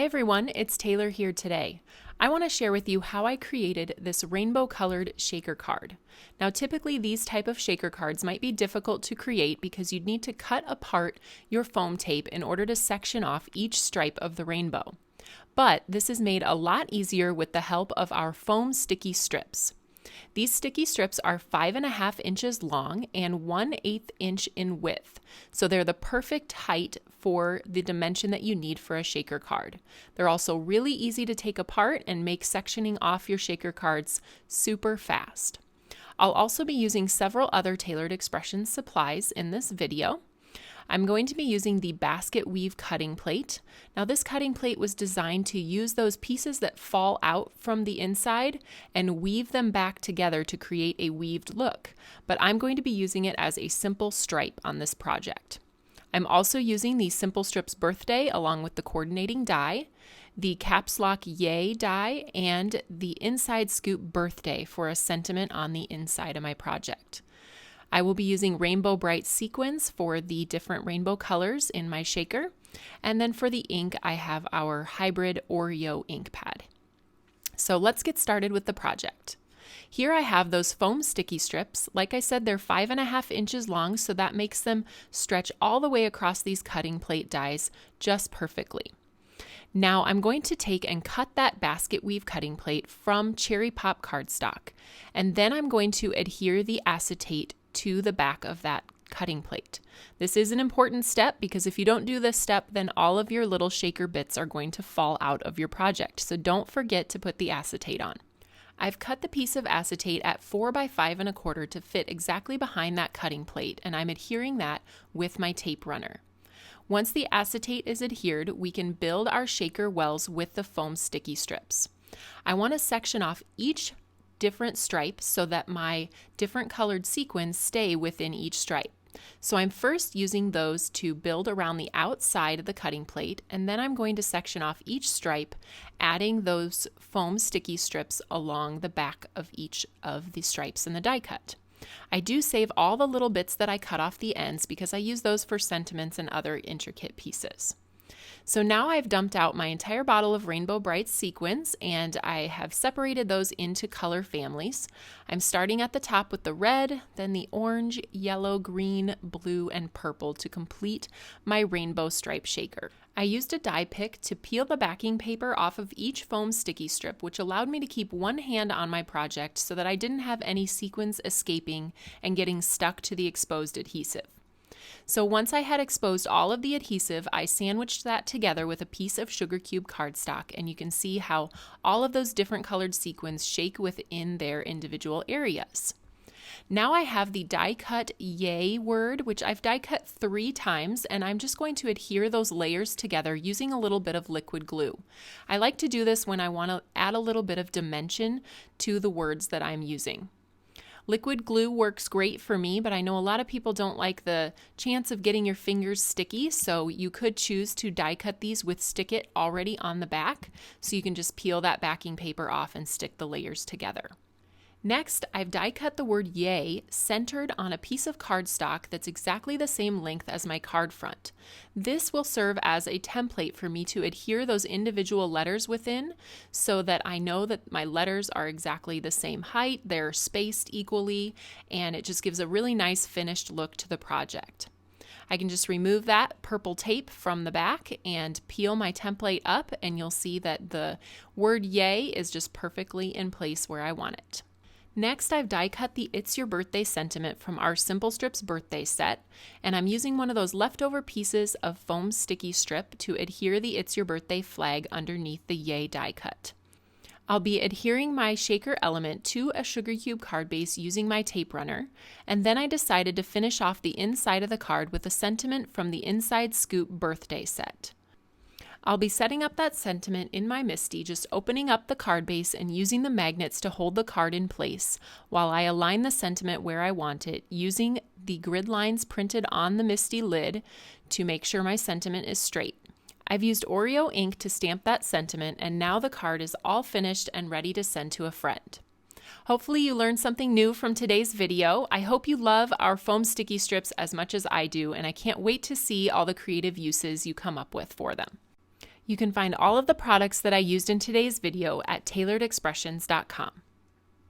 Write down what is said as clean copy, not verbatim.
Hi everyone, it's Taylor here today. I want to share with you how I created this rainbow colored shaker card. Now typically these type of shaker cards might be difficult to create because you'd need to cut apart your foam tape in order to section off each stripe of the rainbow. But this is made a lot easier with the help of our foam sticky strips. These sticky strips are 5.5 inches long and 1/8 inch in width, so they're the perfect height for the dimension that you need for a shaker card. They're also really easy to take apart and make sectioning off your shaker cards super fast. I'll also be using several other Tailored Expressions supplies in this video. I'm going to be using the Basketweave cutting plate. Now this cutting plate was designed to use those pieces that fall out from the inside and weave them back together to create a weaved look, but I'm going to be using it as a simple stripe on this project. I'm also using the Simple Strips Birthday along with the coordinating die, the Caps Lock Yay die, and the Inside Scoop Birthday for a sentiment on the inside of my project. I will be using Rainbow Bright Sequins for the different rainbow colors in my shaker. And then for the ink, I have our hybrid Oreo ink pad. So let's get started with the project. Here I have those foam sticky strips. Like I said, they're 5.5 inches long, so that makes them stretch all the way across these cutting plate dies just perfectly. Now I'm going to take and cut that Basketweave cutting plate from Cherry Pop cardstock, and then I'm going to adhere the acetate to the back of that cutting plate. This is an important step because if you don't do this step, then all of your little shaker bits are going to fall out of your project. So don't forget to put the acetate on. I've cut the piece of acetate at 4 by 5 1/4 to fit exactly behind that cutting plate, and I'm adhering that with my tape runner. Once the acetate is adhered, we can build our shaker wells with the foam sticky strips. I want to section off each different stripes so that my different colored sequins stay within each stripe. So I'm first using those to build around the outside of the cutting plate, and then I'm going to section off each stripe, adding those foam sticky strips along the back of each of the stripes in the die cut. I do save all the little bits that I cut off the ends because I use those for sentiments and other intricate pieces. So now I've dumped out my entire bottle of Rainbow Bright Sequins and I have separated those into color families. I'm starting at the top with the red, then the orange, yellow, green, blue, and purple to complete my rainbow stripe shaker. I used a die pick to peel the backing paper off of each foam sticky strip, which allowed me to keep one hand on my project so that I didn't have any sequins escaping and getting stuck to the exposed adhesive. So once I had exposed all of the adhesive, I sandwiched that together with a piece of sugar cube cardstock, and you can see how all of those different colored sequins shake within their individual areas. Now I have the die cut Yay word, which I've die cut 3 times, and I'm just going to adhere those layers together using a little bit of liquid glue. I like to do this when I want to add a little bit of dimension to the words that I'm using. Liquid glue works great for me, but I know a lot of people don't like the chance of getting your fingers sticky, so you could choose to die cut these with Stick It already on the back, so you can just peel that backing paper off and stick the layers together. Next, I've die cut the word Yay centered on a piece of cardstock that's exactly the same length as my card front. This will serve as a template for me to adhere those individual letters within so that I know that my letters are exactly the same height, they're spaced equally, and it just gives a really nice finished look to the project. I can just remove that purple tape from the back and peel my template up, and you'll see that the word Yay is just perfectly in place where I want it. Next, I've die cut the It's Your Birthday sentiment from our Simple Strips Birthday set, and I'm using one of those leftover pieces of foam sticky strip to adhere the It's Your Birthday flag underneath the Yay die cut. I'll be adhering my shaker element to a sugar cube card base using my tape runner, and then I decided to finish off the inside of the card with a sentiment from the Inside Scoop Birthday set. I'll be setting up that sentiment in my MISTI, just opening up the card base and using the magnets to hold the card in place while I align the sentiment where I want it, using the grid lines printed on the MISTI lid to make sure my sentiment is straight. I've used Oreo ink to stamp that sentiment, and now the card is all finished and ready to send to a friend. Hopefully you learned something new from today's video. I hope you love our foam sticky strips as much as I do, and I can't wait to see all the creative uses you come up with for them. You can find all of the products that I used in today's video at tailoredexpressions.com.